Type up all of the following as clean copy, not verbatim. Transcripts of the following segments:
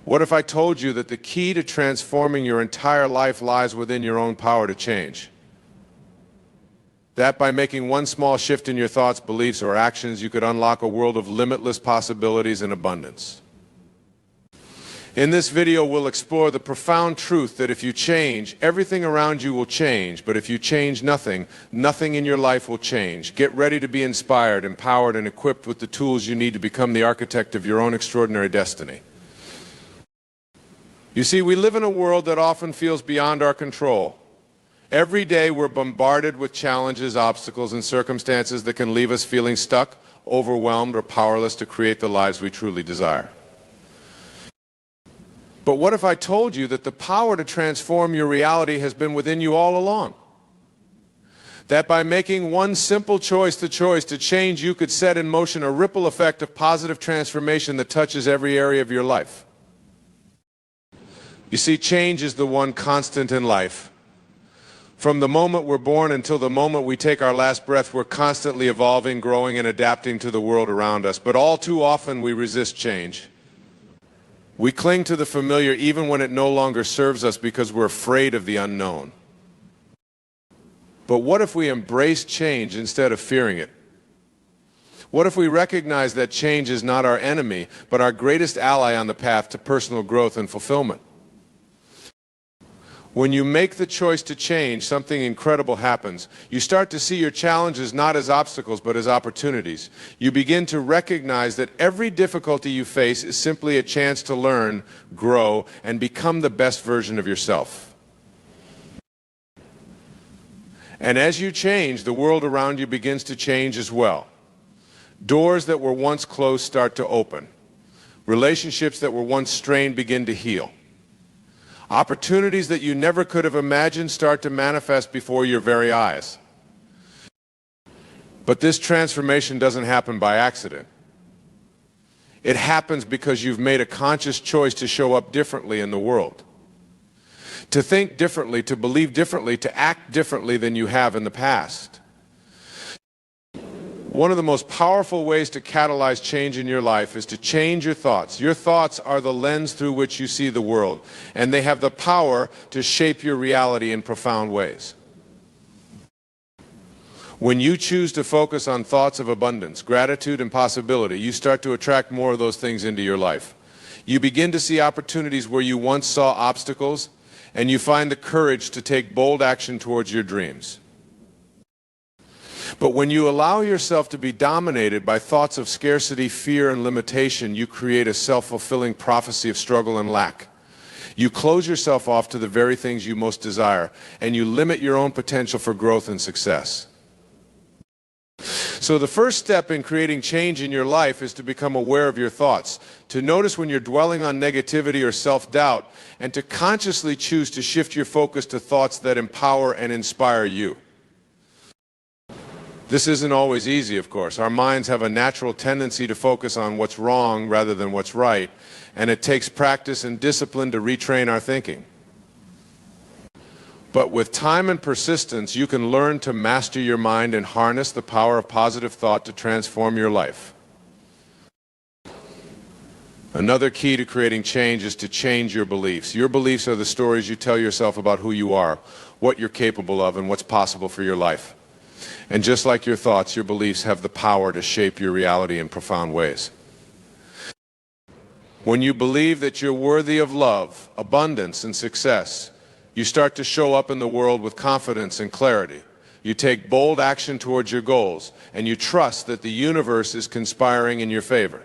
What if I told you that the key to transforming your entire life lies within your own power to change? That by making one small shift in your thoughts, beliefs, or actions, you could unlock a world of limitless possibilities and abundance. In this video, we'll explore the profound truth that if you change, everything around you will change, but if you change nothing, nothing in your life will change. Get ready to be inspired, empowered, and equipped with the tools you need to become the architect of your own extraordinary destiny. You see, we live in a world that often feels beyond our control. Every day we're bombarded with challenges, obstacles, and circumstances that can leave us feeling stuck, overwhelmed, or powerless to create the lives we truly desire. But what if I told you that the power to transform your reality has been within you all along? That by making one simple choice the choice to change, you could set in motion a ripple effect of positive transformation that touches every area of your life. You see, change is the one constant in life. From the moment we're born until the moment we take our last breath, we're constantly evolving, growing, and adapting to the world around us. But all too often we resist change. We cling to the familiar even when it no longer serves us because we're afraid of the unknown. But what if we embrace change instead of fearing it? What if we recognize that change is not our enemy, but our greatest ally on the path to personal growth and fulfillment? When you make the choice to change, something incredible happens. You start to see your challenges not as obstacles, but as opportunities. You begin to recognize that every difficulty you face is simply a chance to learn, grow, and become the best version of yourself. And as you change, the world around you begins to change as well. Doors that were once closed start to open. Relationships that were once strained begin to heal. Opportunities that you never could have imagined start to manifest before your very eyes. But this transformation doesn't happen by accident. It happens because you've made a conscious choice to show up differently in the world. To think differently, to believe differently, to act differently than you have in the past. One of the most powerful ways to catalyze change in your life is to change your thoughts. Your thoughts are the lens through which you see the world, and they have the power to shape your reality in profound ways. When you choose to focus on thoughts of abundance, gratitude, and possibility, you start to attract more of those things into your life. You begin to see opportunities where you once saw obstacles, and you find the courage to take bold action towards your dreams. But when you allow yourself to be dominated by thoughts of scarcity, fear, and limitation, you create a self-fulfilling prophecy of struggle and lack. You close yourself off to the very things you most desire, and you limit your own potential for growth and success. So the first step in creating change in your life is to become aware of your thoughts, to notice when you're dwelling on negativity or self-doubt, and to consciously choose to shift your focus to thoughts that empower and inspire you. This isn't always easy, of course. Our minds have a natural tendency to focus on what's wrong rather than what's right, and it takes practice and discipline to retrain our thinking. But with time and persistence, you can learn to master your mind and harness the power of positive thought to transform your life. Another key to creating change is to change your beliefs. Your beliefs are the stories you tell yourself about who you are, what you're capable of, and what's possible for your life. And just like your thoughts, your beliefs have the power to shape your reality in profound ways. When you believe that you're worthy of love, abundance, and success, you start to show up in the world with confidence and clarity. You take bold action towards your goals, and you trust that the universe is conspiring in your favor.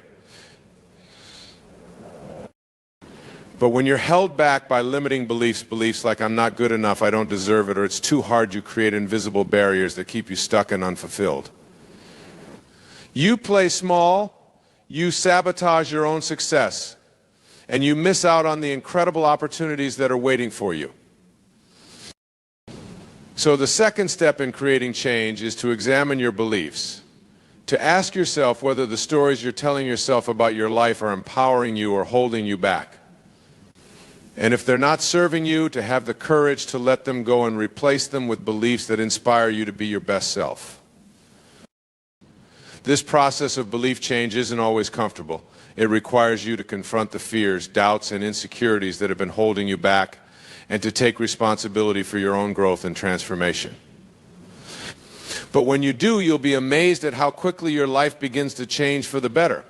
But when you're held back by limiting beliefs like I'm not good enough, I don't deserve it, or it's too hard, you create invisible barriers that keep you stuck and unfulfilled. You play small, you sabotage your own success, and you miss out on the incredible opportunities that are waiting for you. So the second step in creating change is to examine your beliefs, to ask yourself whether the stories you're telling yourself about your life are empowering you or holding you back. And if they're not serving you, to have the courage to let them go and replace them with beliefs that inspire you to be your best self. This process of belief change isn't always comfortable. It requires you to confront the fears, doubts, and insecurities that have been holding you back, and to take responsibility for your own growth and transformation. But when you do, you'll be amazed at how quickly your life begins to change for the better.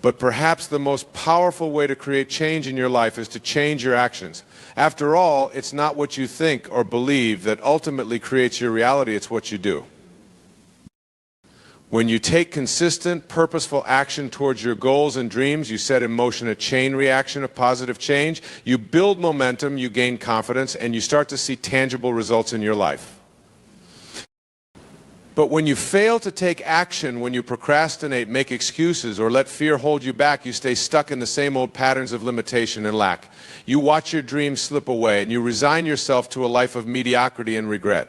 But perhaps the most powerful way to create change in your life is to change your actions. After all, it's not what you think or believe that ultimately creates your reality, it's what you do. When you take consistent, purposeful action towards your goals and dreams, you set in motion a chain reaction of positive change, you build momentum, you gain confidence, and you start to see tangible results in your life. But when you fail to take action, when you procrastinate, make excuses, or let fear hold you back, you stay stuck in the same old patterns of limitation and lack. You watch your dreams slip away, and you resign yourself to a life of mediocrity and regret.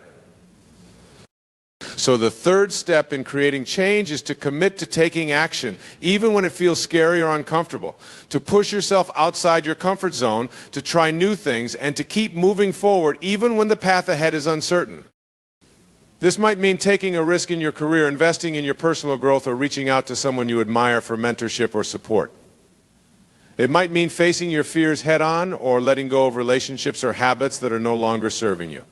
So the third step in creating change is to commit to taking action, even when it feels scary or uncomfortable, to push yourself outside your comfort zone, to try new things, and to keep moving forward even when the path ahead is uncertain. This might mean taking a risk in your career, investing in your personal growth, or reaching out to someone you admire for mentorship or support. It might mean facing your fears head-on or letting go of relationships or habits that are no longer serving you.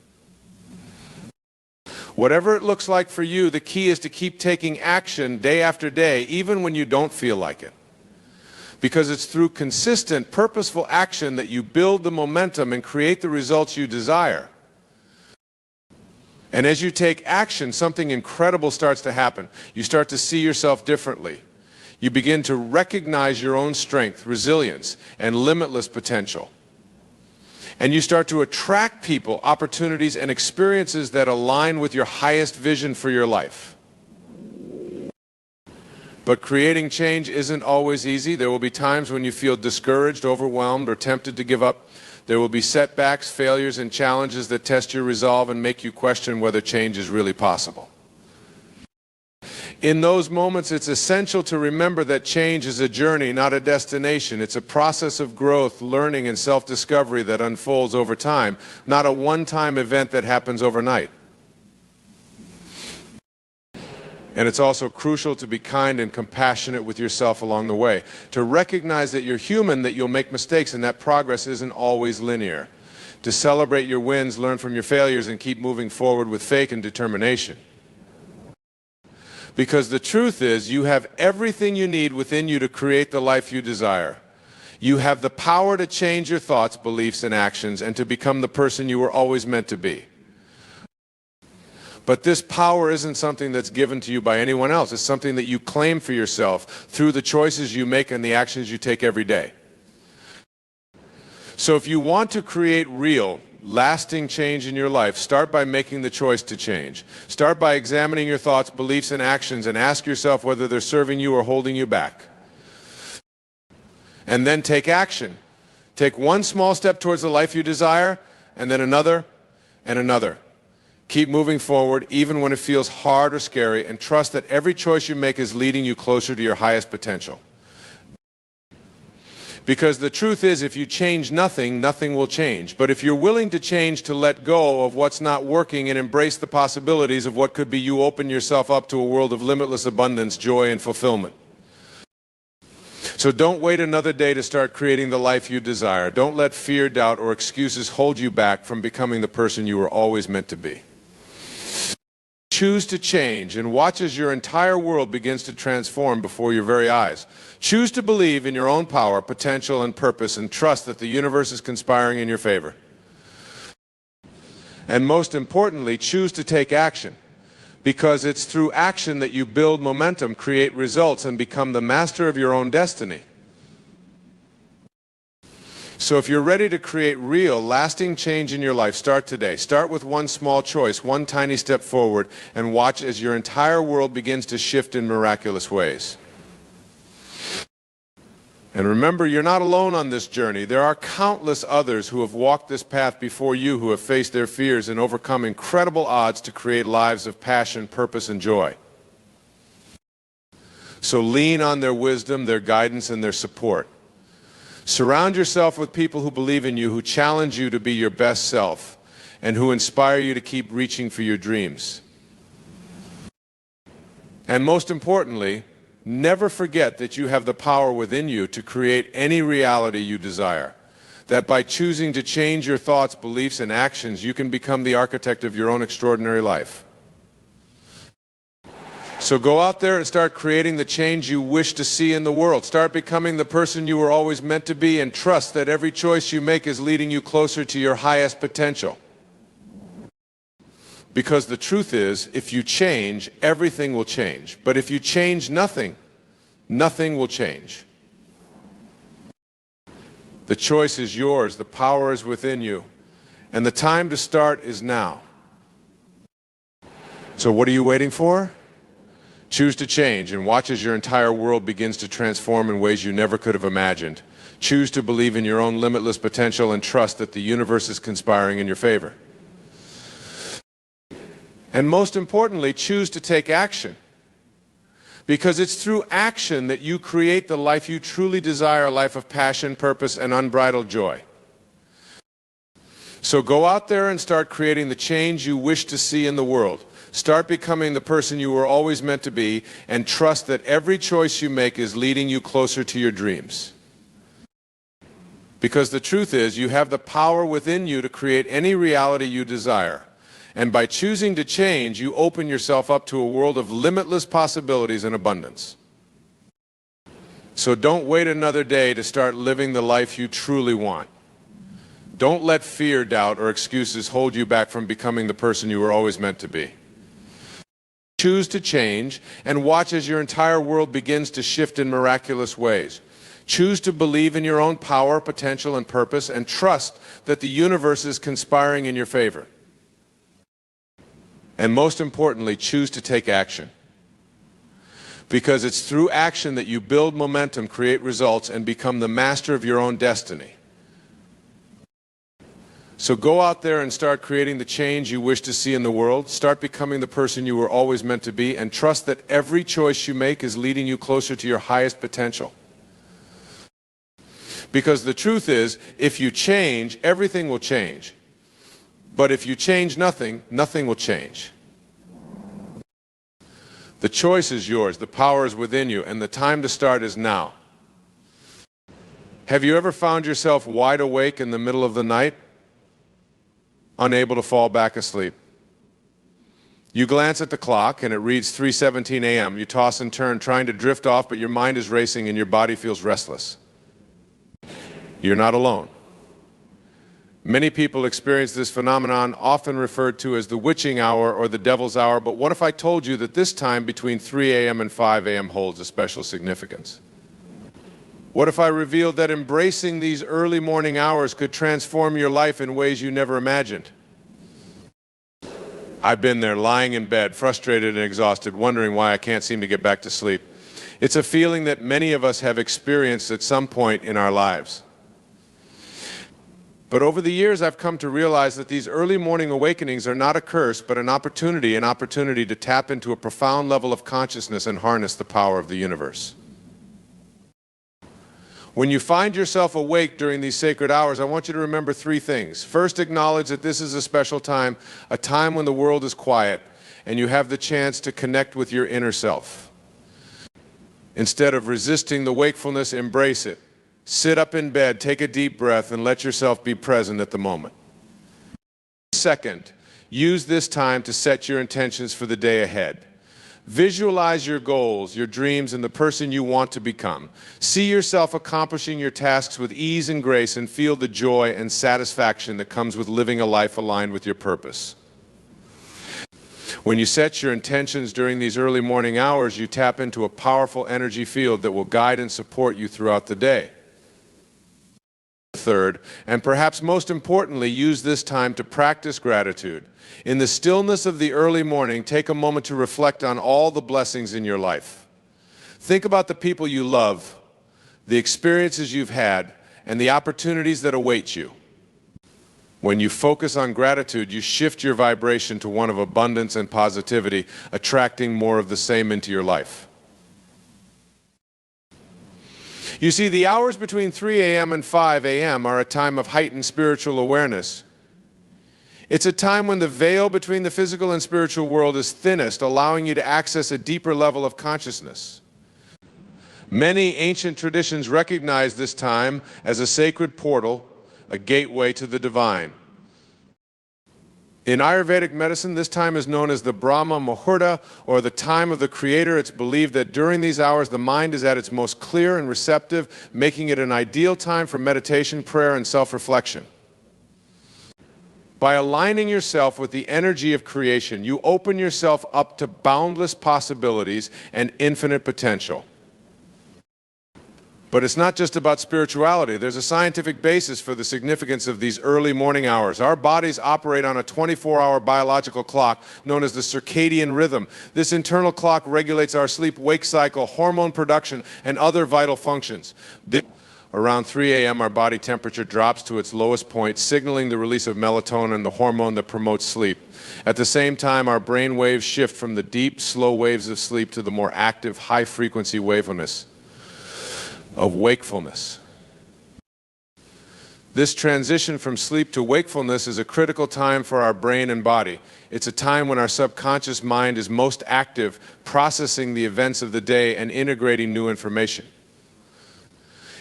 Whatever it looks like for you, the key is to keep taking action day after day, even when you don't feel like it. Because it's through consistent, purposeful action that you build the momentum and create the results you desire. And as you take action, something incredible starts to happen. You start to see yourself differently. You begin to recognize your own strength, resilience, and limitless potential. And you start to attract people, opportunities, and experiences that align with your highest vision for your life. But creating change isn't always easy. There will be times when you feel discouraged, overwhelmed, or tempted to give up. There will be setbacks, failures, and challenges that test your resolve and make you question whether change is really possible. In those moments, it's essential to remember that change is a journey, not a destination. It's a process of growth, learning, and self-discovery that unfolds over time, not a one-time event that happens overnight. And it's also crucial to be kind and compassionate with yourself along the way, to recognize that you're human, that you'll make mistakes, and that progress isn't always linear. To celebrate your wins, learn from your failures, and keep moving forward with faith and determination. Because the truth is, you have everything you need within you to create the life you desire. You have the power to change your thoughts, beliefs, and actions, and to become the person you were always meant to be. But this power isn't something that's given to you by anyone else. It's something that you claim for yourself through the choices you make and the actions you take every day. So if you want to create real, lasting change in your life, start by making the choice to change. Start by examining your thoughts, beliefs, and actions, and ask yourself whether they're serving you or holding you back. And then take action. Take one small step towards the life you desire, and then another, and another. Keep moving forward even when it feels hard or scary, and trust that every choice you make is leading you closer to your highest potential. Because the truth is, if you change nothing, nothing will change. But if you're willing to change, to let go of what's not working and embrace the possibilities of what could be, you open yourself up to a world of limitless abundance, joy, and fulfillment. So don't wait another day to start creating the life you desire. Don't let fear, doubt, or excuses hold you back from becoming the person you were always meant to be. Choose to change and watch as your entire world begins to transform before your very eyes. Choose to believe in your own power, potential, and purpose, and trust that the universe is conspiring in your favor. And most importantly, choose to take action, because it's through action that you build momentum, create results, and become the master of your own destiny. So if you're ready to create real, lasting change in your life, start today. Start with one small choice, one tiny step forward, and watch as your entire world begins to shift in miraculous ways. And remember, you're not alone on this journey. There are countless others who have walked this path before you, who have faced their fears and overcome incredible odds to create lives of passion, purpose, and joy. So lean on their wisdom, their guidance, and their support. Surround yourself with people who believe in you, who challenge you to be your best self, and who inspire you to keep reaching for your dreams. And most importantly, Never forget that you have the power within you to create any reality you desire. That by choosing to change your thoughts, beliefs, and actions, you can become the architect of your own extraordinary life. So go out there and start creating the change you wish to see in the world. Start becoming the person you were always meant to be, and trust that every choice you make is leading you closer to your highest potential. Because the truth is, if you change, everything will change. But if you change nothing, nothing will change. The choice is yours, the power is within you, and the time to start is now. So what are you waiting for? Choose to change and watch as your entire world begins to transform in ways you never could have imagined. Choose to believe in your own limitless potential and trust that the universe is conspiring in your favor. And most importantly, choose to take action. Because it's through action that you create the life you truly desire, a life of passion, purpose, and unbridled joy. So go out there and start creating the change you wish to see in the world. Start becoming the person you were always meant to be, and trust that every choice you make is leading you closer to your dreams. Because the truth is, you have the power within you to create any reality you desire. And by choosing to change, you open yourself up to a world of limitless possibilities and abundance. So don't wait another day to start living the life you truly want. Don't let fear, doubt, or excuses hold you back from becoming the person you were always meant to be. Choose to change and watch as your entire world begins to shift in miraculous ways. Choose to believe in your own power, potential, and purpose, and trust that the universe is conspiring in your favor. And most importantly, choose to take action. Because it's through action that you build momentum, create results, and become the master of your own destiny. So go out there and start creating the change you wish to see in the world. Start becoming the person you were always meant to be, and trust that every choice you make is leading you closer to your highest potential. Because the truth is, if you change, everything will change. But if you change nothing, nothing will change. The choice is yours, the power is within you, and the time to start is now. Have you ever found yourself wide awake in the middle of the night, unable to fall back asleep? You glance at the clock and it reads 3:17 a.m. You toss and turn, trying to drift off, but your mind is racing and your body feels restless. You're not alone. Many people experience this phenomenon, often referred to as the witching hour or the devil's hour, but what if I told you that this time between 3 a.m. and 5 a.m. holds a special significance? What if I revealed that embracing these early morning hours could transform your life in ways you never imagined? I've been there, lying in bed, frustrated and exhausted, wondering why I can't seem to get back to sleep. It's a feeling that many of us have experienced at some point in our lives. But over the years, I've come to realize that these early morning awakenings are not a curse, but an opportunity to tap into a profound level of consciousness and harness the power of the universe. When you find yourself awake during these sacred hours, I want you to remember three things. First, acknowledge that this is a special time, a time when the world is quiet, and you have the chance to connect with your inner self. Instead of resisting the wakefulness, embrace it. Sit up in bed, take a deep breath, and let yourself be present at the moment. Second, use this time to set your intentions for the day ahead. Visualize your goals, your dreams, and the person you want to become. See yourself accomplishing your tasks with ease and grace, and feel the joy and satisfaction that comes with living a life aligned with your purpose. When you set your intentions during these early morning hours, you tap into a powerful energy field that will guide and support you throughout the day. Third, and perhaps most importantly, use this time to practice gratitude. In the stillness of the early morning, take a moment to reflect on all the blessings in your life. Think about the people you love, the experiences you've had, and the opportunities that await you. When you focus on gratitude, you shift your vibration to one of abundance and positivity, attracting more of the same into your life. You see, the hours between 3 a.m. and 5 a.m. are a time of heightened spiritual awareness. It's a time when the veil between the physical and spiritual world is thinnest, allowing you to access a deeper level of consciousness. Many ancient traditions recognize this time as a sacred portal, a gateway to the divine. In Ayurvedic medicine, this time is known as the Brahma Muhurta, or the time of the Creator. It's believed that during these hours, the mind is at its most clear and receptive, making it an ideal time for meditation, prayer, and self-reflection. By aligning yourself with the energy of creation, you open yourself up to boundless possibilities and infinite potential. But it's not just about spirituality. There's a scientific basis for the significance of these early morning hours. Our bodies operate on a 24-hour biological clock known as the circadian rhythm. This internal clock regulates our sleep-wake cycle, hormone production, and other vital functions. Around 3 a.m., our body temperature drops to its lowest point, signaling the release of melatonin, the hormone that promotes sleep. At the same time, our brain waves shift from the deep, slow waves of sleep to the more active, high-frequency wavelengths of wakefulness. This transition from sleep to wakefulness is a critical time for our brain and body. It's a time when our subconscious mind is most active, processing the events of the day and integrating new information.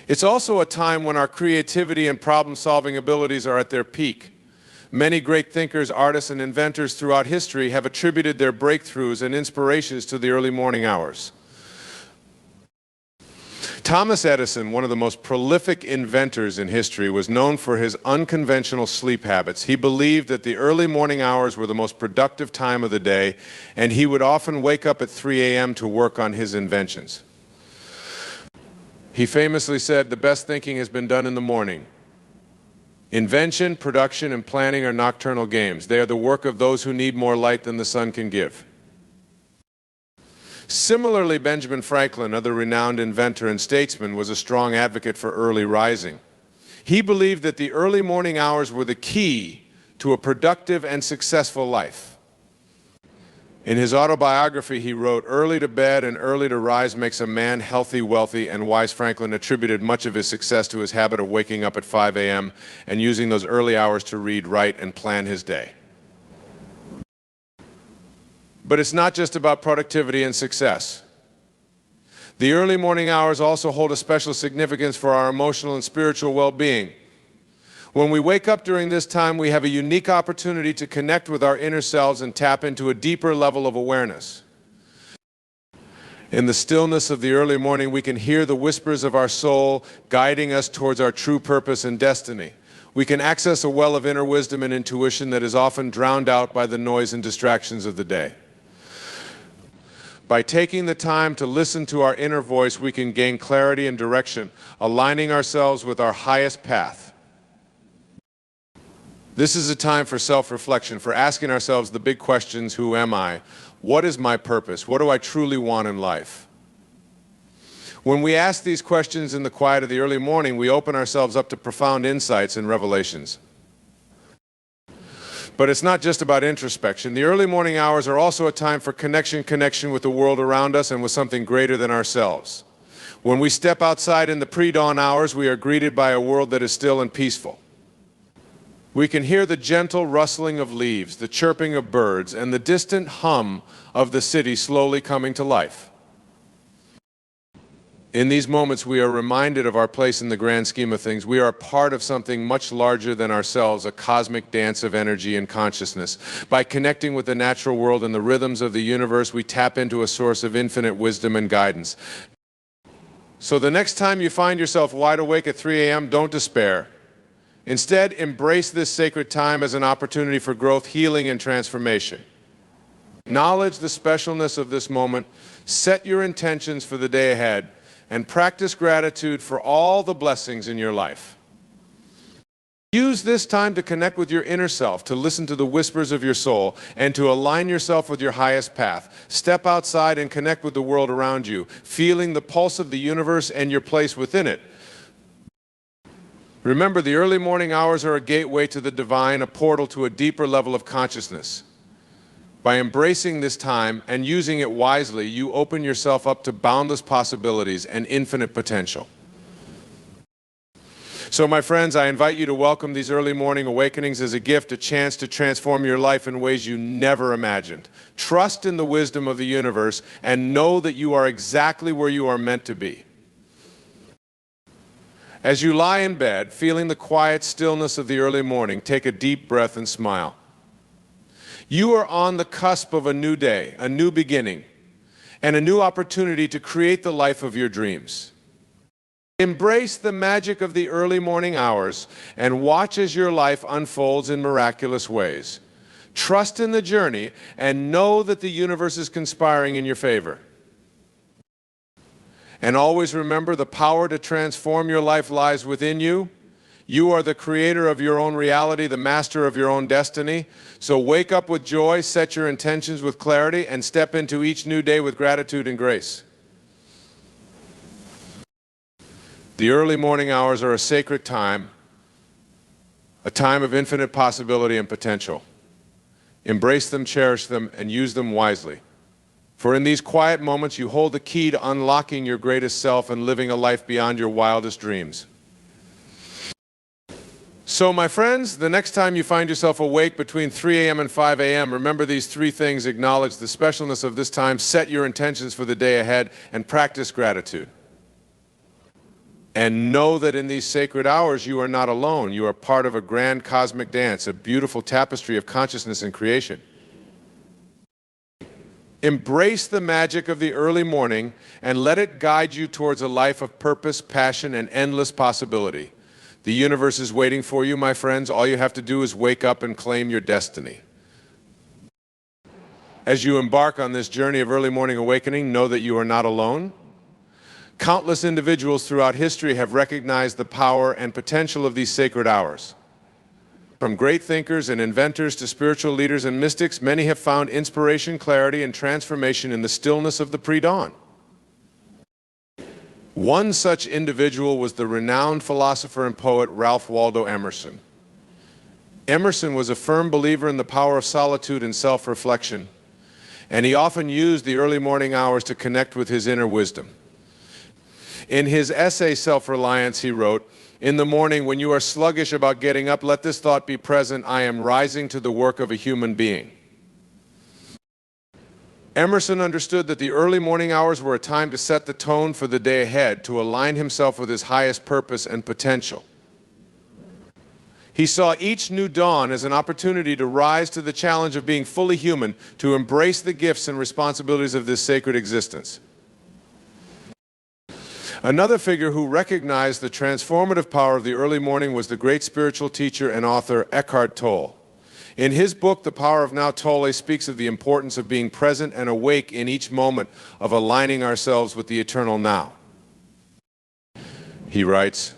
It's also a time when our creativity and problem-solving abilities are at their peak. Many great thinkers, artists, and inventors throughout history have attributed their breakthroughs and inspirations to the early morning hours. Thomas Edison, one of the most prolific inventors in history, was known for his unconventional sleep habits. He believed that the early morning hours were the most productive time of the day, and he would often wake up at 3 a.m. to work on his inventions. He famously said, "The best thinking has been done in the morning. Invention, production, and planning are nocturnal games. They are the work of those who need more light than the sun can give." Similarly, Benjamin Franklin, another renowned inventor and statesman, was a strong advocate for early rising. He believed that the early morning hours were the key to a productive and successful life. In his autobiography, he wrote, "Early to bed and early to rise makes a man healthy, wealthy, and wise." Franklin attributed much of his success to his habit of waking up at 5 a.m. and using those early hours to read, write, and plan his day. But it's not just about productivity and success. The early morning hours also hold a special significance for our emotional and spiritual well-being. When we wake up during this time, we have a unique opportunity to connect with our inner selves and tap into a deeper level of awareness. In the stillness of the early morning, we can hear the whispers of our soul guiding us towards our true purpose and destiny. We can access a well of inner wisdom and intuition that is often drowned out by the noise and distractions of the day. By taking the time to listen to our inner voice, we can gain clarity and direction, aligning ourselves with our highest path. This is a time for self-reflection, for asking ourselves the big questions: who am I? What is my purpose? What do I truly want in life? When we ask these questions in the quiet of the early morning, we open ourselves up to profound insights and revelations. But it's not just about introspection. The early morning hours are also a time for connection with the world around us and with something greater than ourselves. When we step outside in the pre-dawn hours, we are greeted by a world that is still and peaceful. We can hear the gentle rustling of leaves, the chirping of birds, and the distant hum of the city slowly coming to life. In these moments, we are reminded of our place in the grand scheme of things. We are part of something much larger than ourselves, a cosmic dance of energy and consciousness. By connecting with the natural world and the rhythms of the universe, we tap into a source of infinite wisdom and guidance. So the next time you find yourself wide awake at 3 a.m., don't despair. Instead, embrace this sacred time as an opportunity for growth, healing, and transformation. Acknowledge the specialness of this moment, set your intentions for the day ahead, and practice gratitude for all the blessings in your life. Use this time to connect with your inner self, to listen to the whispers of your soul, and to align yourself with your highest path. Step outside and connect with the world around you, feeling the pulse of the universe and your place within it. Remember, the early morning hours are a gateway to the divine, a portal to a deeper level of consciousness. By embracing this time and using it wisely, you open yourself up to boundless possibilities and infinite potential. So, my friends, I invite you to welcome these early morning awakenings as a gift, a chance to transform your life in ways you never imagined. Trust in the wisdom of the universe and know that you are exactly where you are meant to be. As you lie in bed, feeling the quiet stillness of the early morning, take a deep breath and smile. You are on the cusp of a new day, a new beginning, and a new opportunity to create the life of your dreams. Embrace the magic of the early morning hours and watch as your life unfolds in miraculous ways. Trust in the journey and know that the universe is conspiring in your favor. And always remember, the power to transform your life lies within you. You are the creator of your own reality, the master of your own destiny. So wake up with joy, set your intentions with clarity, and step into each new day with gratitude and grace. The early morning hours are a sacred time, a time of infinite possibility and potential. Embrace them, cherish them, and use them wisely. For in these quiet moments, you hold the key to unlocking your greatest self and living a life beyond your wildest dreams. So, my friends, the next time you find yourself awake between 3 a.m. and 5 a.m., remember these three things: acknowledge the specialness of this time, set your intentions for the day ahead, and practice gratitude. And know that in these sacred hours, you are not alone. You are part of a grand cosmic dance, a beautiful tapestry of consciousness and creation. Embrace the magic of the early morning and let it guide you towards a life of purpose, passion, and endless possibility. The universe is waiting for you, my friends. All you have to do is wake up and claim your destiny. As you embark on this journey of early morning awakening, know that you are not alone. Countless individuals throughout history have recognized the power and potential of these sacred hours. From great thinkers and inventors to spiritual leaders and mystics, many have found inspiration, clarity, and transformation in the stillness of the pre-dawn. One such individual was the renowned philosopher and poet Ralph Waldo Emerson. Emerson was a firm believer in the power of solitude and self-reflection, and he often used the early morning hours to connect with his inner wisdom. In his essay, Self-Reliance, he wrote, "In the morning, when you are sluggish about getting up, let this thought be present: I am rising to the work of a human being." Emerson understood that the early morning hours were a time to set the tone for the day ahead, to align himself with his highest purpose and potential. He saw each new dawn as an opportunity to rise to the challenge of being fully human, to embrace the gifts and responsibilities of this sacred existence. Another figure who recognized the transformative power of the early morning was the great spiritual teacher and author Eckhart Tolle. In his book, The Power of Now, Tolle speaks of the importance of being present and awake in each moment, of aligning ourselves with the eternal now. He writes,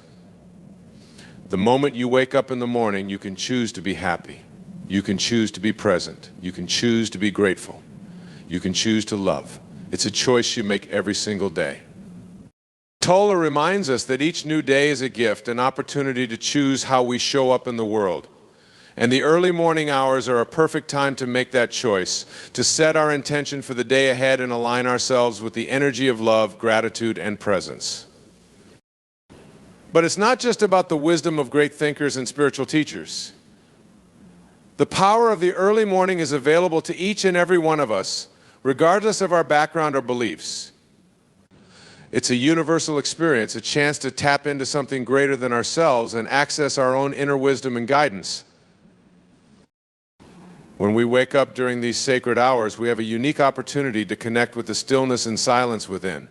"The moment you wake up in the morning, you can choose to be happy. You can choose to be present. You can choose to be grateful. You can choose to love. It's a choice you make every single day." Tolle reminds us that each new day is a gift, an opportunity to choose how we show up in the world. And the early morning hours are a perfect time to make that choice, to set our intention for the day ahead and align ourselves with the energy of love, gratitude, and presence. But it's not just about the wisdom of great thinkers and spiritual teachers. The power of the early morning is available to each and every one of us, regardless of our background or beliefs. It's a universal experience, a chance to tap into something greater than ourselves and access our own inner wisdom and guidance. When we wake up during these sacred hours, we have a unique opportunity to connect with the stillness and silence within.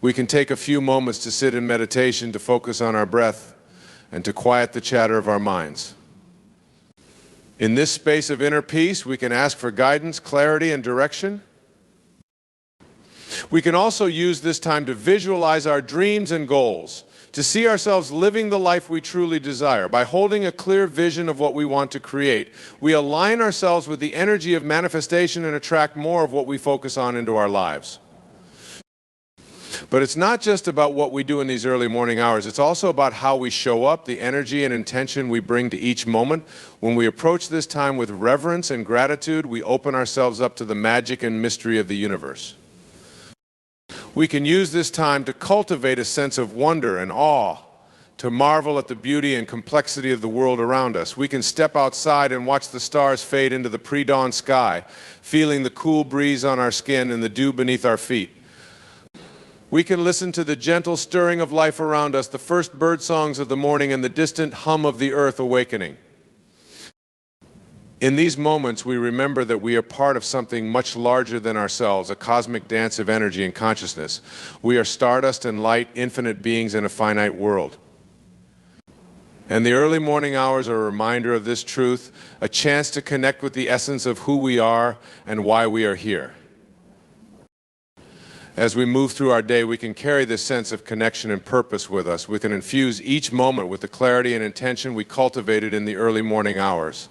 We can take a few moments to sit in meditation, to focus on our breath, and to quiet the chatter of our minds. In this space of inner peace, we can ask for guidance, clarity, and direction. We can also use this time to visualize our dreams and goals, to see ourselves living the life we truly desire. By holding a clear vision of what we want to create, we align ourselves with the energy of manifestation and attract more of what we focus on into our lives. But it's not just about what we do in these early morning hours. It's also about how we show up, the energy and intention we bring to each moment. When we approach this time with reverence and gratitude, we open ourselves up to the magic and mystery of the universe. We can use this time to cultivate a sense of wonder and awe, to marvel at the beauty and complexity of the world around us. We can step outside and watch the stars fade into the pre-dawn sky, feeling the cool breeze on our skin and the dew beneath our feet. We can listen to the gentle stirring of life around us, the first bird songs of the morning, and the distant hum of the earth awakening. In these moments, we remember that we are part of something much larger than ourselves, a cosmic dance of energy and consciousness. We are stardust and light, infinite beings in a finite world. And the early morning hours are a reminder of this truth, a chance to connect with the essence of who we are and why we are here. As we move through our day, we can carry this sense of connection and purpose with us. We can infuse each moment with the clarity and intention we cultivated in the early morning hours.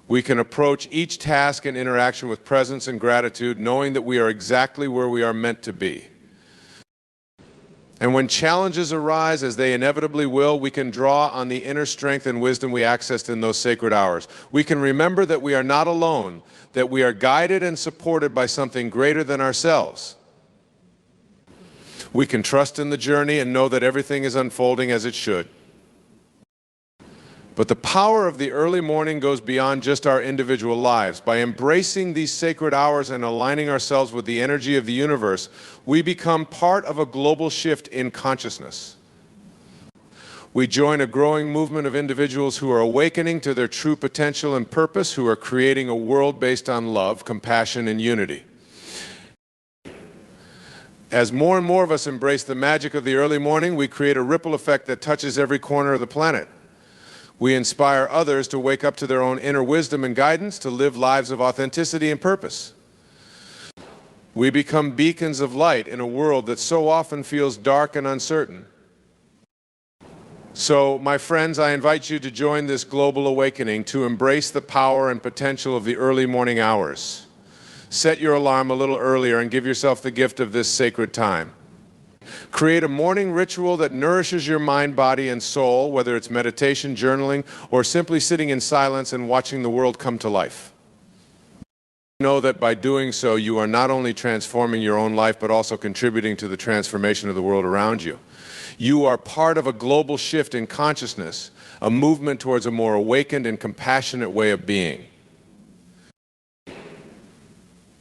We can approach each task and interaction with presence and gratitude, knowing that we are exactly where we are meant to be. And when challenges arise, as they inevitably will, we can draw on the inner strength and wisdom we accessed in those sacred hours. We can remember that we are not alone, that we are guided and supported by something greater than ourselves. We can trust in the journey and know that everything is unfolding as it should. But the power of the early morning goes beyond just our individual lives. By embracing these sacred hours and aligning ourselves with the energy of the universe, we become part of a global shift in consciousness. We join a growing movement of individuals who are awakening to their true potential and purpose, who are creating a world based on love, compassion, and unity. As more and more of us embrace the magic of the early morning, we create a ripple effect that touches every corner of the planet. We inspire others to wake up to their own inner wisdom and guidance, to live lives of authenticity and purpose. We become beacons of light in a world that so often feels dark and uncertain. So, my friends, I invite you to join this global awakening, to embrace the power and potential of the early morning hours. Set your alarm a little earlier and give yourself the gift of this sacred time. Create a morning ritual that nourishes your mind, body, and soul, whether it's meditation, journaling, or simply sitting in silence and watching the world come to life. Know that by doing so, you are not only transforming your own life, but also contributing to the transformation of the world around you. You are part of a global shift in consciousness, a movement towards a more awakened and compassionate way of being.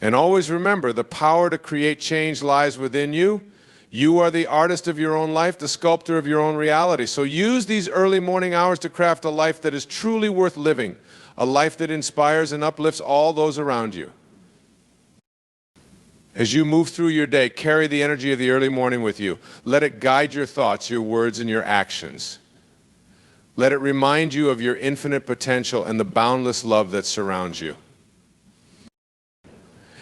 And always remember, the power to create change lies within you. You are the artist of your own life, the sculptor of your own reality. So use these early morning hours to craft a life that is truly worth living, a life that inspires and uplifts all those around you. As you move through your day, carry the energy of the early morning with you. Let it guide your thoughts, your words, and your actions. Let it remind you of your infinite potential and the boundless love that surrounds you.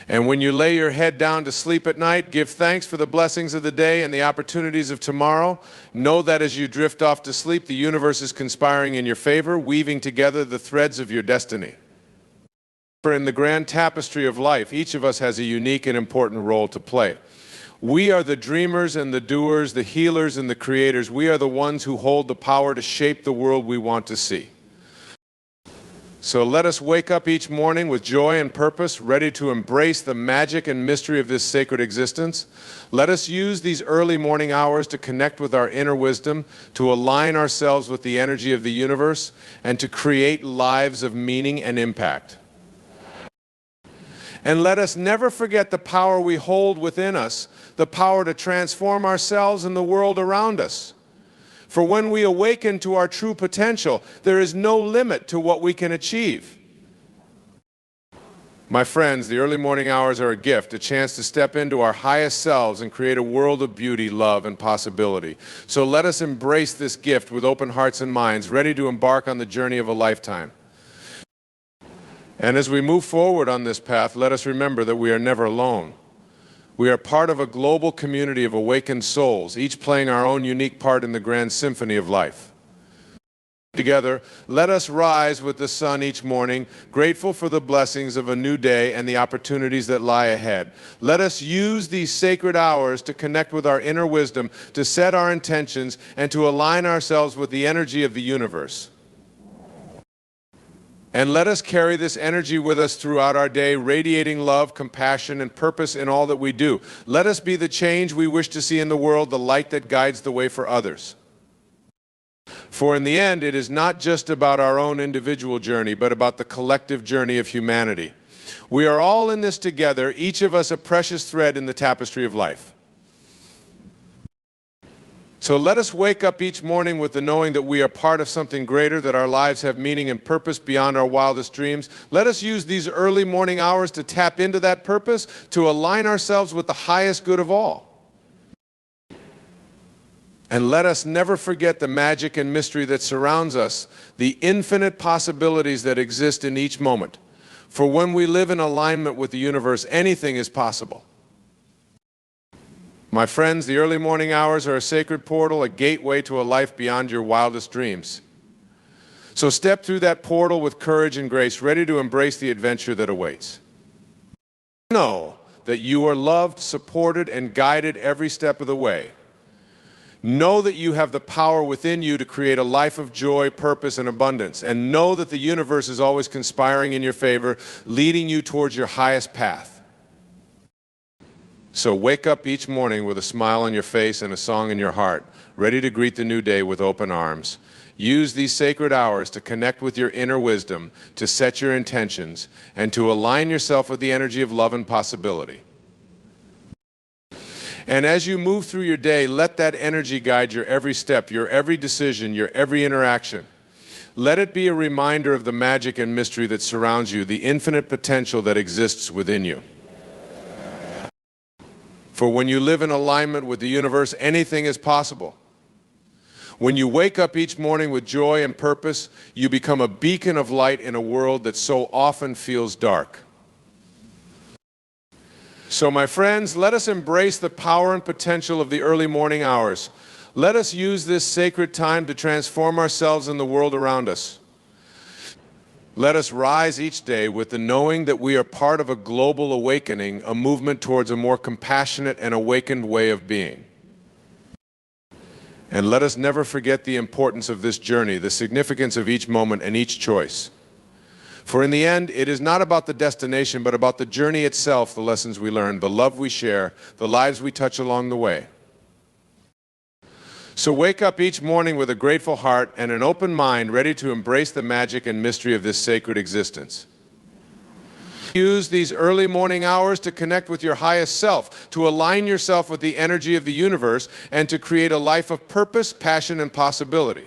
And when you lay your head down to sleep at night, give thanks for the blessings of the day and the opportunities of tomorrow. Know that as you drift off to sleep, the universe is conspiring in your favor, weaving together the threads of your destiny. For in the grand tapestry of life, each of us has a unique and important role to play. We are the dreamers and the doers, the healers and the creators. We are the ones who hold the power to shape the world we want to see. So let us wake up each morning with joy and purpose, ready to embrace the magic and mystery of this sacred existence. Let us use these early morning hours to connect with our inner wisdom, to align ourselves with the energy of the universe, and to create lives of meaning and impact. And let us never forget the power we hold within us, the power to transform ourselves and the world around us. For when we awaken to our true potential, there is no limit to what we can achieve. My friends, the early morning hours are a gift, a chance to step into our highest selves and create a world of beauty, love, and possibility. So let us embrace this gift with open hearts and minds, ready to embark on the journey of a lifetime. And as we move forward on this path, let us remember that we are never alone. We are part of a global community of awakened souls, each playing our own unique part in the grand symphony of life. Together, let us rise with the sun each morning, grateful for the blessings of a new day and the opportunities that lie ahead. Let us use these sacred hours to connect with our inner wisdom, to set our intentions, and to align ourselves with the energy of the universe. And let us carry this energy with us throughout our day, radiating love, compassion, and purpose in all that we do. Let us be the change we wish to see in the world, the light that guides the way for others. For in the end, it is not just about our own individual journey, but about the collective journey of humanity. We are all in this together, each of us a precious thread in the tapestry of life. So let us wake up each morning with the knowing that we are part of something greater, that our lives have meaning and purpose beyond our wildest dreams. Let us use these early morning hours to tap into that purpose, to align ourselves with the highest good of all. And let us never forget the magic and mystery that surrounds us, the infinite possibilities that exist in each moment. For when we live in alignment with the universe, anything is possible. My friends, the early morning hours are a sacred portal, a gateway to a life beyond your wildest dreams. So step through that portal with courage and grace, ready to embrace the adventure that awaits. Know that you are loved, supported, and guided every step of the way. Know that you have the power within you to create a life of joy, purpose, and abundance. And know that the universe is always conspiring in your favor, leading you towards your highest path. So wake up each morning with a smile on your face and a song in your heart, ready to greet the new day with open arms. Use these sacred hours to connect with your inner wisdom, to set your intentions, and to align yourself with the energy of love and possibility. And as you move through your day, let that energy guide your every step, your every decision, your every interaction. Let it be a reminder of the magic and mystery that surrounds you, the infinite potential that exists within you. For when you live in alignment with the universe, anything is possible. When you wake up each morning with joy and purpose, you become a beacon of light in a world that so often feels dark. So, my friends, let us embrace the power and potential of the early morning hours. Let us use this sacred time to transform ourselves and the world around us. Let us rise each day with the knowing that we are part of a global awakening, a movement towards a more compassionate and awakened way of being. And let us never forget the importance of this journey, the significance of each moment and each choice. For in the end, it is not about the destination, but about the journey itself, the lessons we learn, the love we share, the lives we touch along the way. So wake up each morning with a grateful heart and an open mind, ready to embrace the magic and mystery of this sacred existence. Use these early morning hours to connect with your highest self, to align yourself with the energy of the universe, and to create a life of purpose, passion, and possibility.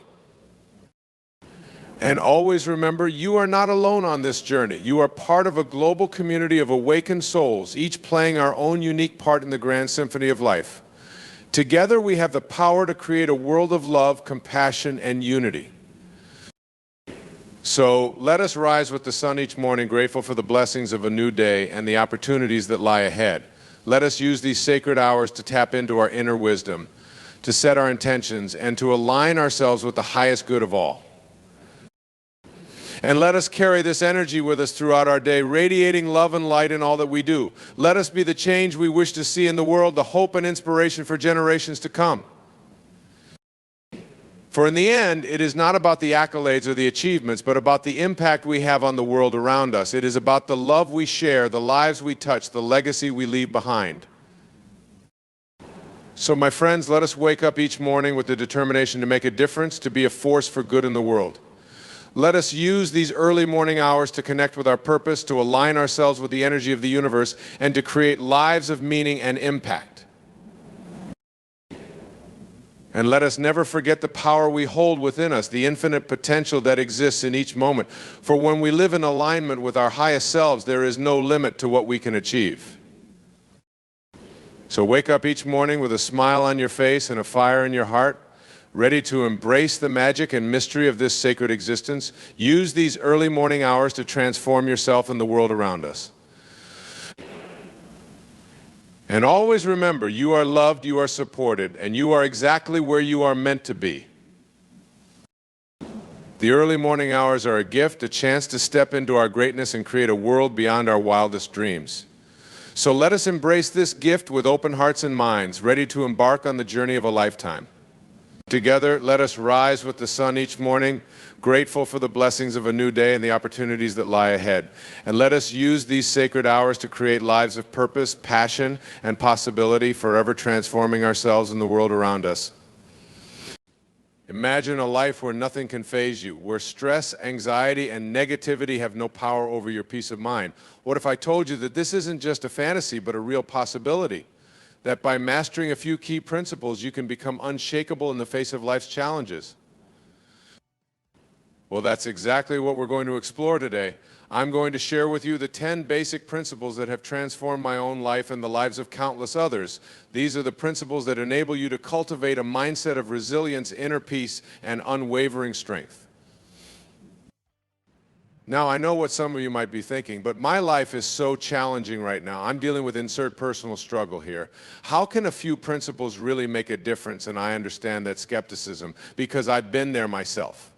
And always remember, you are not alone on this journey. You are part of a global community of awakened souls, each playing our own unique part in the grand symphony of life. Together, we have the power to create a world of love, compassion, and unity. So let us rise with the sun each morning, grateful for the blessings of a new day and the opportunities that lie ahead. Let us use these sacred hours to tap into our inner wisdom, to set our intentions, and to align ourselves with the highest good of all. And let us carry this energy with us throughout our day, radiating love and light in all that we do. Let us be the change we wish to see in the world, the hope and inspiration for generations to come. For in the end, it is not about the accolades or the achievements, but about the impact we have on the world around us. It is about the love we share, the lives we touch, the legacy we leave behind. So, my friends, let us wake up each morning with the determination to make a difference, to be a force for good in the world. Let us use these early morning hours to connect with our purpose, to align ourselves with the energy of the universe, and to create lives of meaning and impact. And let us never forget the power we hold within us, the infinite potential that exists in each moment. For when we live in alignment with our highest selves, there is no limit to what we can achieve. So wake up each morning with a smile on your face and a fire in your heart, ready to embrace the magic and mystery of this sacred existence. Use these early morning hours to transform yourself and the world around us. And always remember, you are loved, you are supported, and you are exactly where you are meant to be. The early morning hours are a gift, a chance to step into our greatness and create a world beyond our wildest dreams. So let us embrace this gift with open hearts and minds, ready to embark on the journey of a lifetime. Together, let us rise with the sun each morning, grateful for the blessings of a new day and the opportunities that lie ahead. And let us use these sacred hours to create lives of purpose, passion, and possibility, forever transforming ourselves and the world around us. Imagine a life where nothing can faze you, where stress, anxiety, and negativity have no power over your peace of mind. What if I told you that this isn't just a fantasy, but a real possibility? that by mastering a few key principles, you can become unshakable in the face of life's challenges? Well, that's exactly what we're going to explore today. I'm going to share with you the 10 basic principles that have transformed my own life and the lives of countless others. These are the principles that enable you to cultivate a mindset of resilience, inner peace, and unwavering strength. Now, I know what some of you might be thinking, but my life is so challenging right now. I'm dealing with insert personal struggle here. How can a few principles really make a difference? And I understand that skepticism because I've been there myself.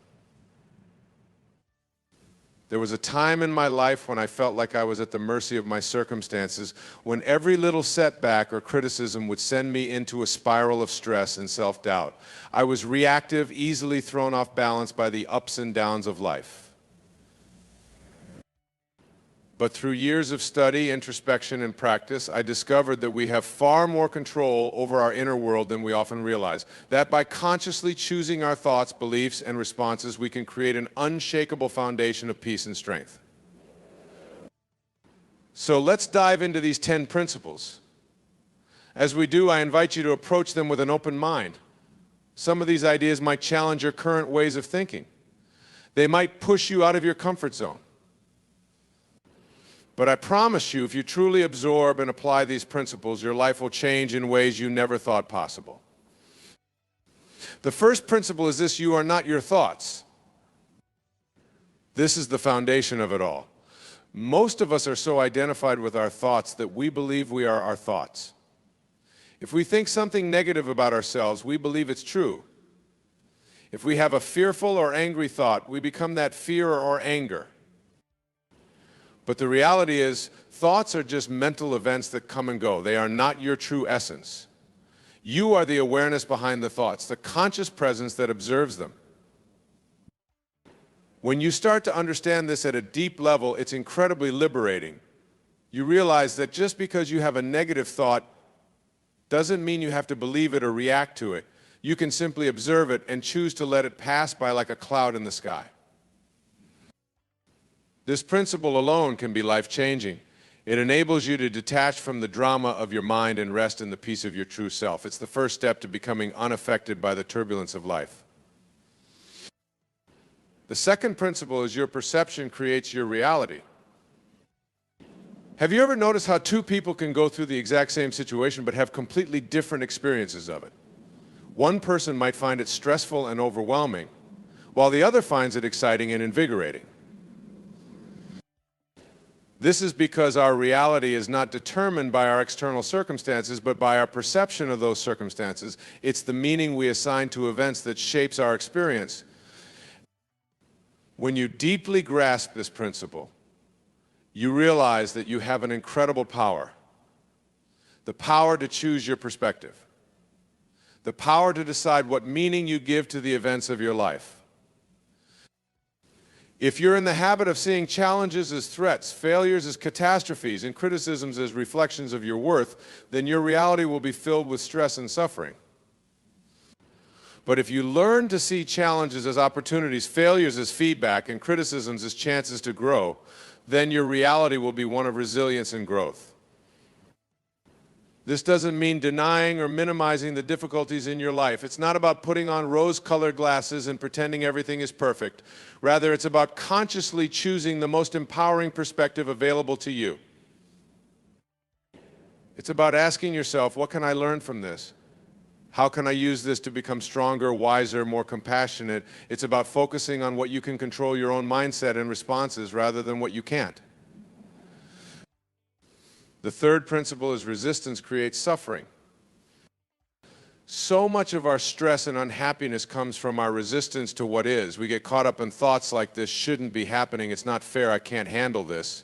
There was a time in my life when I felt like I was at the mercy of my circumstances, when every little setback or criticism would send me into a spiral of stress and self-doubt. I was reactive, easily thrown off balance by the ups and downs of life. But through years of study, introspection, and practice, I discovered that we have far more control over our inner world than we often realize. That by consciously choosing our thoughts, beliefs, and responses, we can create an unshakable foundation of peace and strength. So let's dive into these 10 principles. As we do, I invite you to approach them with an open mind. Some of these ideas might challenge your current ways of thinking. They might push you out of your comfort zone. But I promise you, if you truly absorb and apply these principles, your life will change in ways you never thought possible. The first principle is this: you are not your thoughts. This is the foundation of it all. Most of us are so identified with our thoughts that we believe we are our thoughts. If we think something negative about ourselves, we believe it's true. If we have a fearful or angry thought, we become that fear or anger. But the reality is, thoughts are just mental events that come and go. They are not your true essence. You are the awareness behind the thoughts, the conscious presence that observes them. When you start to understand this at a deep level, it's incredibly liberating. You realize that just because you have a negative thought doesn't mean you have to believe it or react to it. You can simply observe it and choose to let it pass by like a cloud in the sky. This principle alone can be life-changing. It enables you to detach from the drama of your mind and rest in the peace of your true self. It's the first step to becoming unaffected by the turbulence of life. The second principle is your perception creates your reality. Have you ever noticed how two people can go through the exact same situation but have completely different experiences of it? One person might find it stressful and overwhelming, while the other finds it exciting and invigorating. This is because our reality is not determined by our external circumstances, but by our perception of those circumstances. It's the meaning we assign to events that shapes our experience. When you deeply grasp this principle, you realize that you have an incredible power. The power to choose your perspective. The power to decide what meaning you give to the events of your life. If you're in the habit of seeing challenges as threats, failures as catastrophes, and criticisms as reflections of your worth, then your reality will be filled with stress and suffering. But if you learn to see challenges as opportunities, failures as feedback, and criticisms as chances to grow, then your reality will be one of resilience and growth. This doesn't mean denying or minimizing the difficulties in your life. It's not about putting on rose-colored glasses and pretending everything is perfect. Rather, it's about consciously choosing the most empowering perspective available to you. It's about asking yourself, what can I learn from this? How can I use this to become stronger, wiser, more compassionate? It's about focusing on what you can control your own mindset and responses rather than what you can't. The third principle is resistance creates suffering. So much of our stress and unhappiness comes from our resistance to what is. We get caught up in thoughts like, this shouldn't be happening, it's not fair, I can't handle this.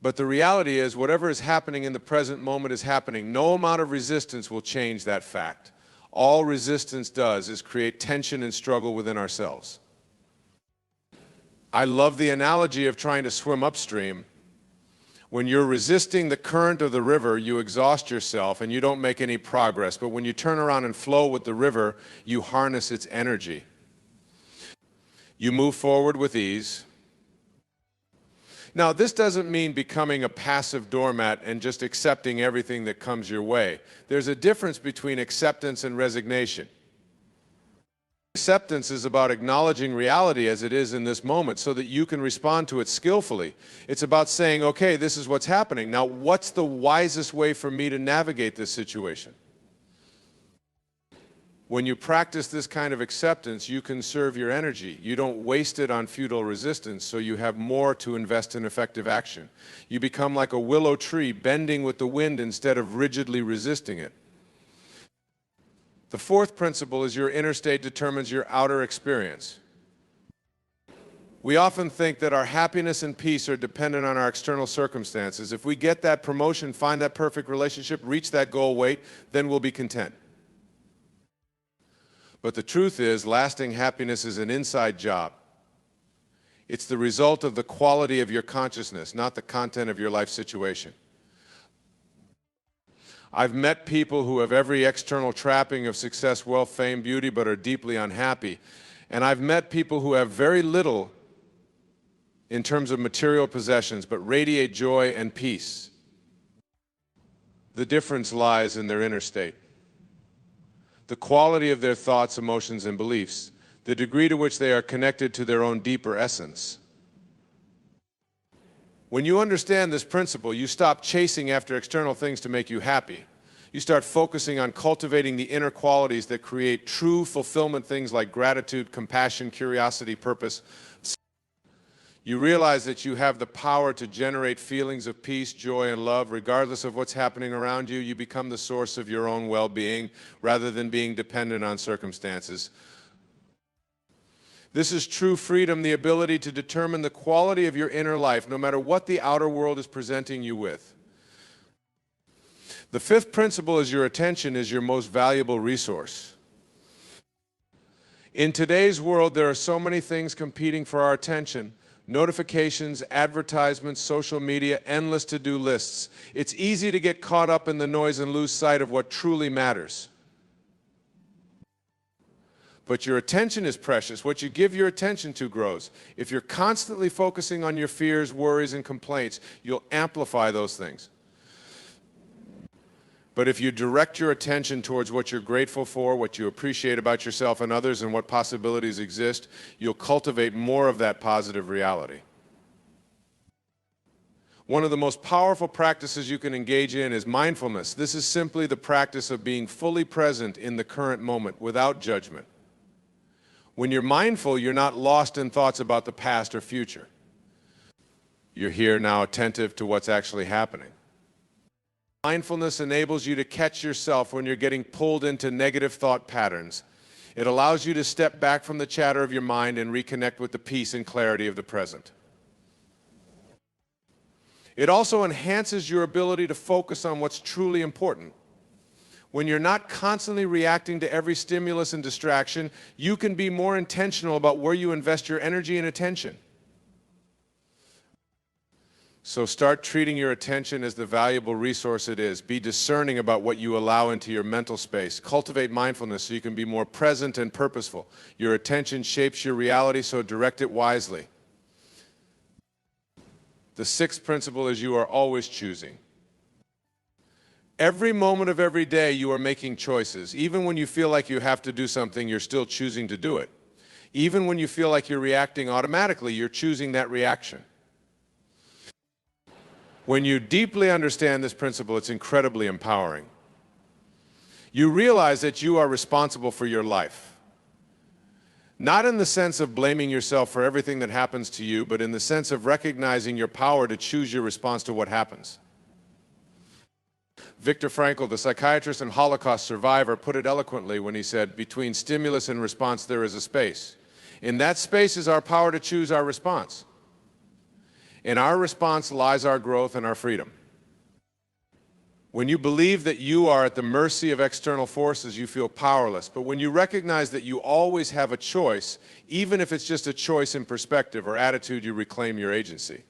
But the reality is, whatever is happening in the present moment is happening. No amount of resistance will change that fact. All resistance does is create tension and struggle within ourselves. I love the analogy of trying to swim upstream. When you're resisting the current of the river, you exhaust yourself and you don't make any progress. But when you turn around and flow with the river, you harness its energy. You move forward with ease. Now, this doesn't mean becoming a passive doormat and just accepting everything that comes your way. There's a difference between acceptance and resignation. Acceptance is about acknowledging reality as it is in this moment so that you can respond to it skillfully. It's about saying, okay, this is what's happening. Now, what's the wisest way for me to navigate this situation? When you practice this kind of acceptance, you conserve your energy. You don't waste it on futile resistance, so you have more to invest in effective action. You become like a willow tree, bending with the wind instead of rigidly resisting it. The fourth principle is your inner state determines your outer experience. We often think that our happiness and peace are dependent on our external circumstances. If we get that promotion, find that perfect relationship, reach that goal weight, then we'll be content. But the truth is, lasting happiness is an inside job. It's the result of the quality of your consciousness, not the content of your life situation. I've met people who have every external trapping of success, wealth, fame, beauty, but are deeply unhappy. And I've met people who have very little in terms of material possessions, but radiate joy and peace. The difference lies in their inner state. The quality of their thoughts, emotions, and beliefs, the degree to which they are connected to their own deeper essence. When you understand this principle, you stop chasing after external things to make you happy. You start focusing on cultivating the inner qualities that create true fulfillment, things like gratitude, compassion, curiosity, purpose. You realize that you have the power to generate feelings of peace, joy, and love regardless of what's happening around you. You become the source of your own well-being rather than being dependent on circumstances. This is true freedom, the ability to determine the quality of your inner life, no matter what the outer world is presenting you with. The fifth principle is your attention is your most valuable resource. In today's world, there are so many things competing for our attention. Notifications, advertisements, social media, endless to-do lists. It's easy to get caught up in the noise and lose sight of what truly matters. But your attention is precious. What you give your attention to grows. If you're constantly focusing on your fears, worries, and complaints, you'll amplify those things. But if you direct your attention towards what you're grateful for, what you appreciate about yourself and others, and what possibilities exist, you'll cultivate more of that positive reality. One of the most powerful practices you can engage in is mindfulness. This is simply the practice of being fully present in the current moment without judgment. When you're mindful, you're not lost in thoughts about the past or future. You're here now, attentive to what's actually happening. Mindfulness enables you to catch yourself when you're getting pulled into negative thought patterns. It allows you to step back from the chatter of your mind and reconnect with the peace and clarity of the present. It also enhances your ability to focus on what's truly important. When you're not constantly reacting to every stimulus and distraction, you can be more intentional about where you invest your energy and attention. So start treating your attention as the valuable resource it is. Be discerning about what you allow into your mental space. Cultivate mindfulness so you can be more present and purposeful. Your attention shapes your reality, so direct it wisely. The sixth principle is you are always choosing. Every moment of every day you are making choices. Even when you feel like you have to do something, you're still choosing to do it. Even when you feel like you're reacting automatically, you're choosing that reaction. When you deeply understand this principle, it's incredibly empowering. You realize that you are responsible for your life. Not in the sense of blaming yourself for everything that happens to you, but in the sense of recognizing your power to choose your response to what happens. Viktor Frankl, the psychiatrist and Holocaust survivor, put it eloquently when he said, "Between stimulus and response, there is a space. In that space is our power to choose our response. In our response lies our growth and our freedom." When you believe that you are at the mercy of external forces, you feel powerless. But when you recognize that you always have a choice, even if it's just a choice in perspective or attitude, you reclaim your agency.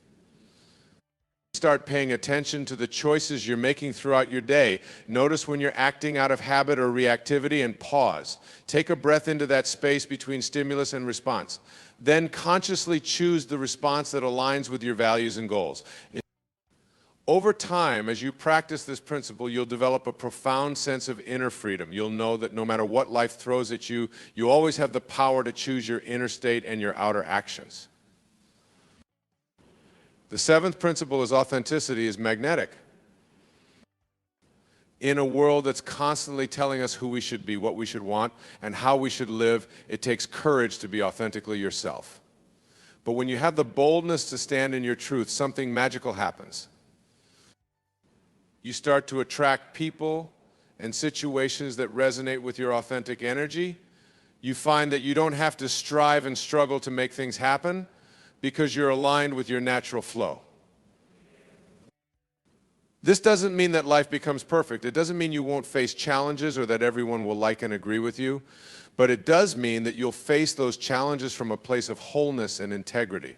start paying attention to the choices you're making throughout your day. Notice when you're acting out of habit or reactivity and pause. Take a breath into that space between stimulus and response. Then consciously choose the response that aligns with your values and goals. Over time, as you practice this principle, you'll develop a profound sense of inner freedom. You'll know that no matter what life throws at you, you always have the power to choose your inner state and your outer actions. The seventh principle is authenticity is magnetic. In a world that's constantly telling us who we should be, what we should want, and how we should live, it takes courage to be authentically yourself. But when you have the boldness to stand in your truth, something magical happens. You start to attract people and situations that resonate with your authentic energy. You find that you don't have to strive and struggle to make things happen because you're aligned with your natural flow. This doesn't mean that life becomes perfect. It doesn't mean you won't face challenges or that everyone will like and agree with you. But it does mean that you'll face those challenges from a place of wholeness and integrity.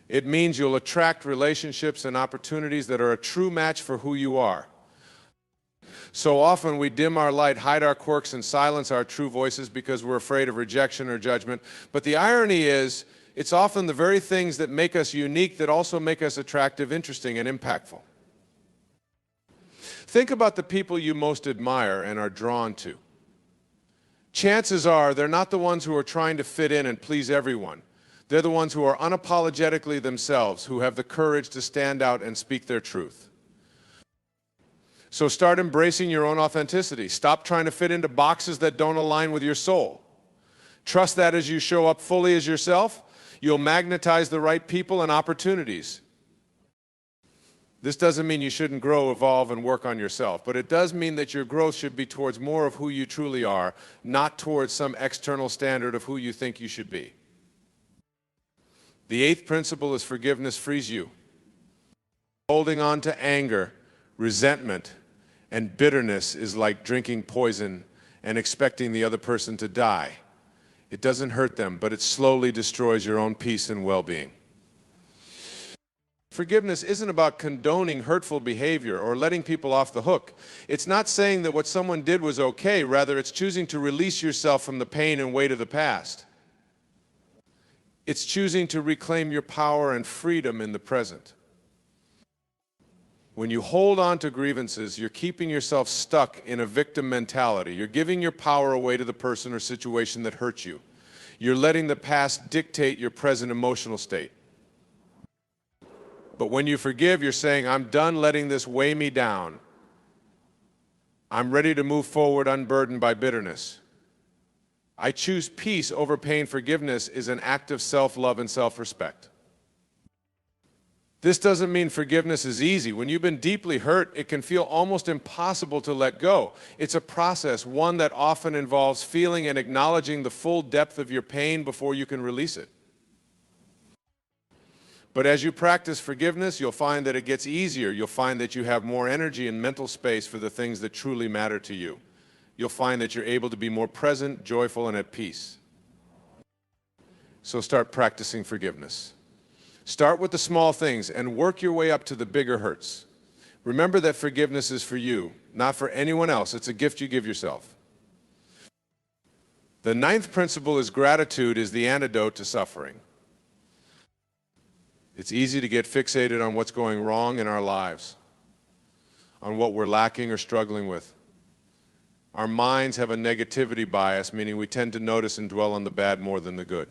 It means you'll attract relationships and opportunities that are a true match for who you are. So often we dim our light, hide our quirks, and silence our true voices because we're afraid of rejection or judgment. But the irony is, it's often the very things that make us unique that also make us attractive, interesting, and impactful. Think about the people you most admire and are drawn to. Chances are they're not the ones who are trying to fit in and please everyone. They're the ones who are unapologetically themselves, who have the courage to stand out and speak their truth. So start embracing your own authenticity. Stop trying to fit into boxes that don't align with your soul. Trust that as you show up fully as yourself, you'll magnetize the right people and opportunities. This doesn't mean you shouldn't grow, evolve, and work on yourself, but it does mean that your growth should be towards more of who you truly are, not towards some external standard of who you think you should be. The eighth principle is forgiveness frees you. Holding on to anger, resentment, and bitterness is like drinking poison and expecting the other person to die. It doesn't hurt them, but it slowly destroys your own peace and well-being. Forgiveness isn't about condoning hurtful behavior or letting people off the hook. It's not saying that what someone did was okay. Rather, it's choosing to release yourself from the pain and weight of the past. It's choosing to reclaim your power and freedom in the present. When you hold on to grievances, you're keeping yourself stuck in a victim mentality. You're giving your power away to the person or situation that hurt you. You're letting the past dictate your present emotional state. But when you forgive, you're saying, I'm done letting this weigh me down. I'm ready to move forward unburdened by bitterness. I choose peace over pain. Forgiveness is an act of self-love and self-respect. This doesn't mean forgiveness is easy. When you've been deeply hurt, it can feel almost impossible to let go. It's a process, one that often involves feeling and acknowledging the full depth of your pain before you can release it. But as you practice forgiveness, you'll find that it gets easier. You'll find that you have more energy and mental space for the things that truly matter to you. You'll find that you're able to be more present, joyful, and at peace. So start practicing forgiveness. Start with the small things and work your way up to the bigger hurts. Remember that forgiveness is for you, not for anyone else. It's a gift you give yourself. The ninth principle is gratitude is the antidote to suffering. It's easy to get fixated on what's going wrong in our lives, on what we're lacking or struggling with. Our minds have a negativity bias, meaning we tend to notice and dwell on the bad more than the good.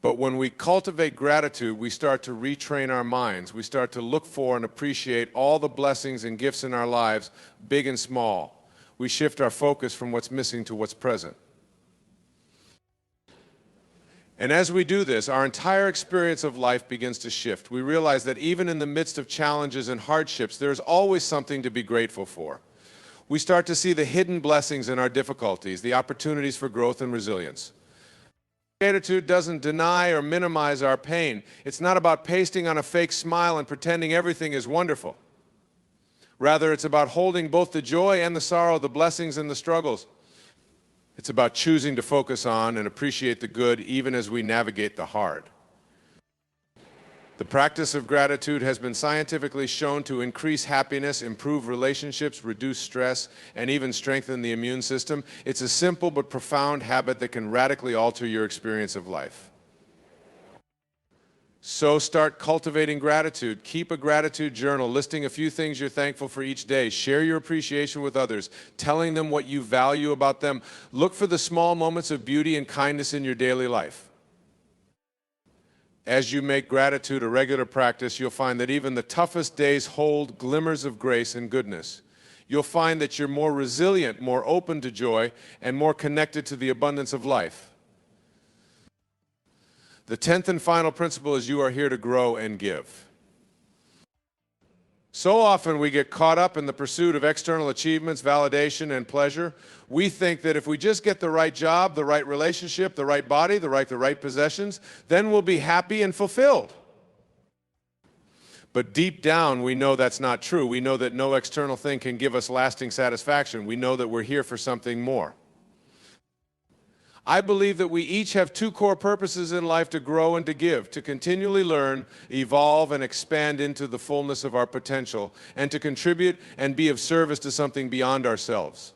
But when we cultivate gratitude, we start to retrain our minds. We start to look for and appreciate all the blessings and gifts in our lives, big and small. We shift our focus from what's missing to what's present. And as we do this, our entire experience of life begins to shift. We realize that even in the midst of challenges and hardships, there's always something to be grateful for. We start to see the hidden blessings in our difficulties, the opportunities for growth and resilience. Gratitude doesn't deny or minimize our pain. It's not about pasting on a fake smile and pretending everything is wonderful. Rather, it's about holding both the joy and the sorrow, the blessings and the struggles. It's about choosing to focus on and appreciate the good even as we navigate the hard. The practice of gratitude has been scientifically shown to increase happiness, improve relationships, reduce stress, and even strengthen the immune system. It's a simple but profound habit that can radically alter your experience of life. So start cultivating gratitude. Keep a gratitude journal, listing a few things you're thankful for each day. Share your appreciation with others, telling them what you value about them. Look for the small moments of beauty and kindness in your daily life. As you make gratitude a regular practice, you'll find that even the toughest days hold glimmers of grace and goodness. You'll find that you're more resilient, more open to joy, and more connected to the abundance of life. The 10th and final principle is you are here to grow and give. So often we get caught up in the pursuit of external achievements, validation, and pleasure. We think that if we just get the right job, the right relationship, the right body, the right possessions, then we'll be happy and fulfilled. But deep down, we know that's not true. We know that no external thing can give us lasting satisfaction. We know that we're here for something more. I believe that we each have two core purposes in life: to grow and to give, to continually learn, evolve, and expand into the fullness of our potential, and to contribute and be of service to something beyond ourselves.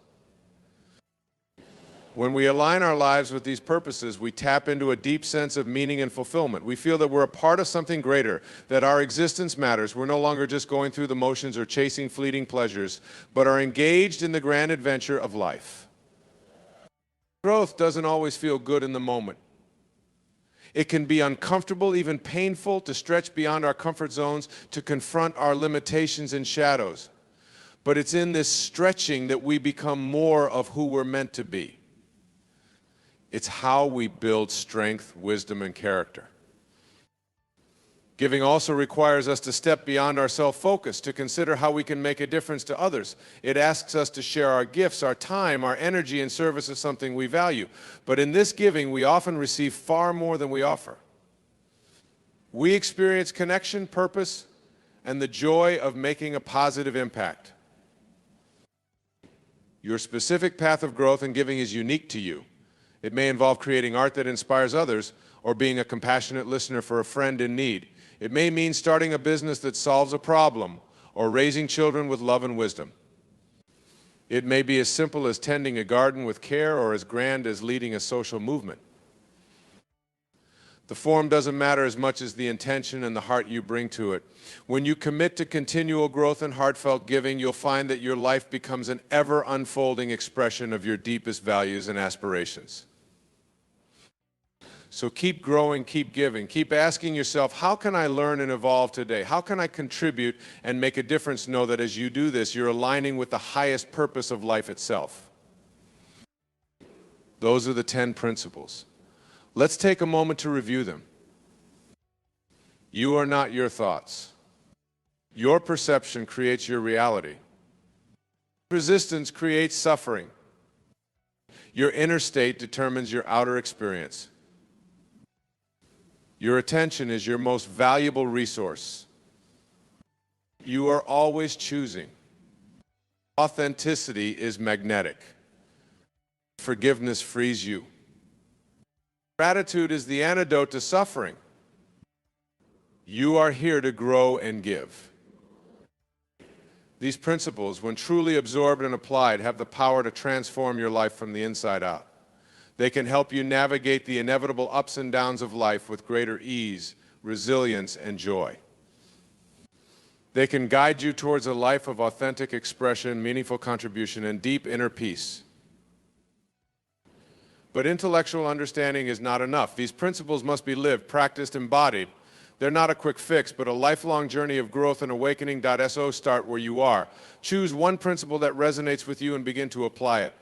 When we align our lives with these purposes, we tap into a deep sense of meaning and fulfillment. We feel that we're a part of something greater, that our existence matters. We're no longer just going through the motions or chasing fleeting pleasures, but are engaged in the grand adventure of life. Growth doesn't always feel good in the moment. It can be uncomfortable, even painful, to stretch beyond our comfort zones, to confront our limitations and shadows. But it's in this stretching that we become more of who we're meant to be. It's how we build strength, wisdom, and character. Giving also requires us to step beyond our self-focus, to consider how we can make a difference to others. It asks us to share our gifts, our time, our energy in service of something we value. But in this giving, we often receive far more than we offer. We experience connection, purpose, and the joy of making a positive impact. Your specific path of growth and giving is unique to you. It may involve creating art that inspires others, or being a compassionate listener for a friend in need. It may mean starting a business that solves a problem, or raising children with love and wisdom. It may be as simple as tending a garden with care, or as grand as leading a social movement. The form doesn't matter as much as the intention and the heart you bring to it. When you commit to continual growth and heartfelt giving, you'll find that your life becomes an ever-unfolding expression of your deepest values and aspirations. So keep growing, keep giving, keep asking yourself, how can I learn and evolve today? How can I contribute and make a difference? Know that as you do this, you're aligning with the highest purpose of life itself. Those are the 10 principles. Let's take a moment to review them. You are not your thoughts. Your perception creates your reality. Resistance creates suffering. Your inner state determines your outer experience. Your attention is your most valuable resource. You are always choosing. Authenticity is magnetic. Forgiveness frees you. Gratitude is the antidote to suffering. You are here to grow and give. These principles, when truly absorbed and applied, have the power to transform your life from the inside out. They can help you navigate the inevitable ups and downs of life with greater ease, resilience, and joy. They can guide you towards a life of authentic expression, meaningful contribution, and deep inner peace. But intellectual understanding is not enough. These principles must be lived, practiced, embodied. They're not a quick fix, but a lifelong journey of growth and awakening. So start where you are. Choose one principle that resonates with you and begin to apply it.